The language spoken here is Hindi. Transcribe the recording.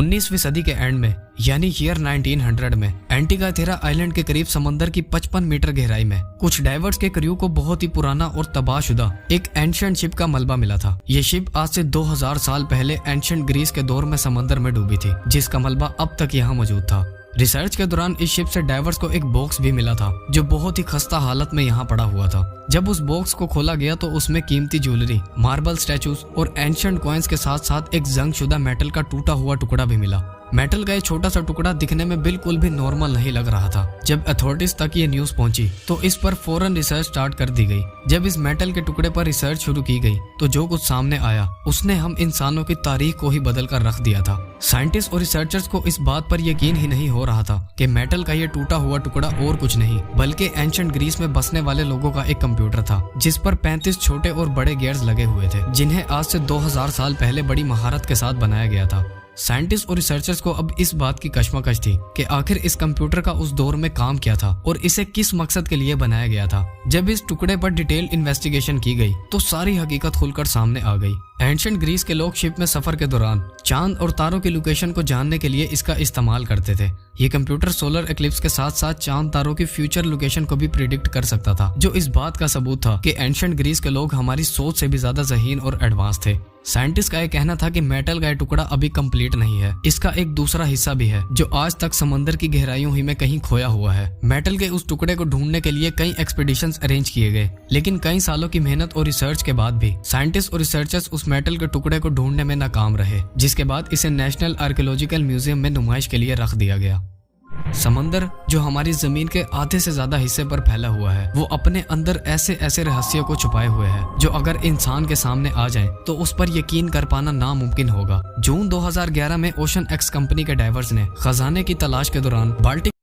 19वीं सदी के एंड में यानी ईयर 1900 में एंटीगा आइलैंड के करीब समंदर की 55 मीटर गहराई में कुछ डाइवर्स के क्रू को बहुत ही पुराना और तबाहशुदा एक एंशिएंट शिप का मलबा मिला था। ये शिप आज से 2000 साल पहले एंशिएंट ग्रीस के दौर में समंदर में डूबी थी, जिसका मलबा अब तक यहाँ मौजूद था। रिसर्च के दौरान इस शिप से डाइवर्स को एक बॉक्स भी मिला था जो बहुत ही खस्ता हालत में यहाँ पड़ा हुआ था। जब उस बॉक्स को खोला गया तो उसमें कीमती ज्वेलरी, मार्बल स्टैचूज और एंशिएंट कॉइन्स के साथ साथ एक जंगशुदा मेटल का टूटा हुआ टुकड़ा भी मिला। मेटल का ये छोटा सा टुकड़ा दिखने में बिल्कुल भी नॉर्मल नहीं लग रहा था। जब अथॉरिटीज तक ये न्यूज पहुंची तो इस पर फौरन रिसर्च स्टार्ट कर दी गई। जब इस मेटल के टुकड़े पर रिसर्च शुरू की गई तो जो कुछ सामने आया उसने हम इंसानों की तारीख को ही बदल कर रख दिया था। साइंटिस्ट और रिसर्चर्स को इस बात पर यकीन ही नहीं हो रहा था कि मेटल का ये टूटा हुआ टुकड़ा और कुछ नहीं बल्कि एंशिएंट ग्रीस में बसने वाले लोगों का एक कंप्यूटर था, जिस पर 35 छोटे और बड़े गियर्स लगे हुए थे, जिन्हें आज से 2000 साल पहले बड़ी महारत के साथ बनाया गया था। साइंटिस्ट और रिसर्चर्स को अब इस बात की कश्मकश थी कि आखिर इस कंप्यूटर का उस दौर में काम क्या था और इसे किस मकसद के लिए बनाया गया था। जब इस टुकड़े पर डिटेल इन्वेस्टिगेशन की गई तो सारी हकीकत खुलकर सामने आ गई। एंशिएंट ग्रीस के लोग शिप में सफर के दौरान चांद और तारों की लोकेशन को जानने के लिए इसका इस्तेमाल करते थे। ये कंप्यूटर सोलर एक्लिप्स के साथ साथ चांद तारों की फ्यूचर लोकेशन को भी प्रिडिक्ट कर सकता था, जो इस बात का सबूत था कि एंशिएंट ग्रीस के लोग हमारी सोच से भी ज्यादा ज़हीन और एडवांस थे। साइंटिस्ट का यह कहना था कि मेटल का यह टुकड़ा अभी कंप्लीट नहीं है, इसका एक दूसरा हिस्सा भी है जो आज तक समंदर की गहराइयों ही में कहीं खोया हुआ है। मेटल के उस टुकड़े को ढूंढने के लिए कई एक्सपीडिशंस अरेंज किए गए, लेकिन कई सालों की मेहनत और रिसर्च के बाद भी साइंटिस्ट और रिसर्चर्स उस मेटल के टुकड़े को ढूंढने में नाकाम रहे, जिसके बाद इसे नेशनल आर्कियोलॉजिकल म्यूजियम में नुमाइश के लिए रख दिया गया। समंदर जो हमारी जमीन के आधे से ज्यादा हिस्से पर फैला हुआ है, वो अपने अंदर ऐसे ऐसे रहस्यों को छुपाए हुए है जो अगर इंसान के सामने आ जाए तो उस पर यकीन कर पाना नामुमकिन होगा। जून 2011 में ओशन एक्स कंपनी के डाइवर्स ने खजाने की तलाश के दौरान बाल्टिक